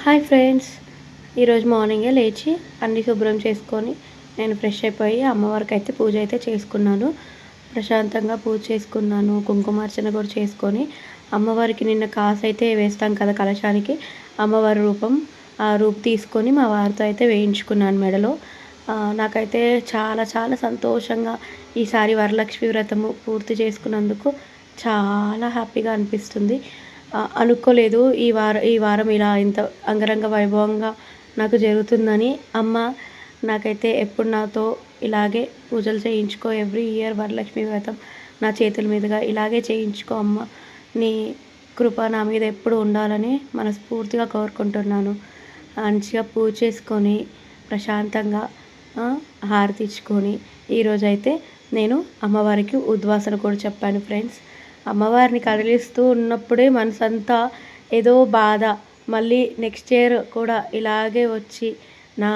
Hi friends, ఈరోజు మార్నింగే లేచి అన్నీ శుభ్రం చేసుకొని నేను ఫ్రెష్ అయిపోయి అమ్మవారికి అయితే పూజ అయితే చేసుకున్నాను. ప్రశాంతంగా పూజ చేసుకున్నాను. కుంకుమార్చన కూడా చేసుకొని అమ్మవారికి నిన్న కాసైతే వేస్తాం కదా కలశానికి, అమ్మవారి రూపం, ఆ రూపు తీసుకొని మా వారితో అయితే వేయించుకున్నాను మెడలో. నాకైతే చాలా చాలా సంతోషంగా ఈసారి వరలక్ష్మి వ్రతము పూర్తి చేసుకున్నందుకు చాలా హ్యాపీగా అనిపిస్తుంది. అనుకోలేదు ఈ వారం ఇలా ఇంత అంగరంగ వైభవంగా నాకు జరుగుతుందని. అమ్మ నాకైతే ఎప్పుడు నాతో ఇలాగే పూజలు చేయించుకో, ఎవ్రీ ఇయర్ వరలక్ష్మి వ్రతం నా చేతుల మీదుగా ఇలాగే చేయించుకో అమ్మ, నీ కృప నా మీద ఎప్పుడు ఉండాలని మనస్ఫూర్తిగా కోరుకుంటున్నాను. మంచిగా పూజ చేసుకొని ప్రశాంతంగా హారతి ఇచ్చుకొని ఈరోజైతే నేను అమ్మవారికి ఉద్వాసన కూడా చెప్పాను ఫ్రెండ్స్. అమ్మవారిని కదిలిస్తూ ఉన్నప్పుడే మనసంతా ఏదో బాధ, మళ్ళీ నెక్స్ట్ ఇయర్ కూడా ఇలాగే వచ్చి నా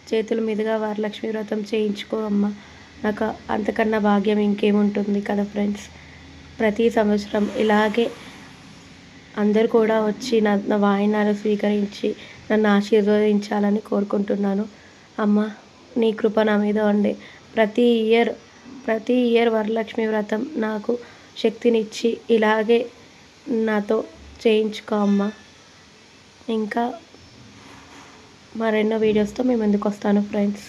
చేతుల మీదుగా వరలక్ష్మి వ్రతం చేయించుకో అమ్మ, నాకు అంతకన్నా భాగ్యం ఇంకేముంటుంది కదా ఫ్రెండ్స్. ప్రతి సంవత్సరం ఇలాగే అందరు కూడా వచ్చి నా వాయినాలు స్వీకరించి నన్ను ఆశీర్వదించాలని కోరుకుంటున్నాను. అమ్మ, నీ కృప నా మీద ఉండే ప్రతి ఇయర్ వరలక్ష్మి వ్రతం నాకు శక్తినిచ్చి ఇలాగే నాతో చేయించుకో అమ్మ. ఇంకా మరెన్నో వీడియోస్తో మీ ముందుకు వస్తాను ఫ్రెండ్స్.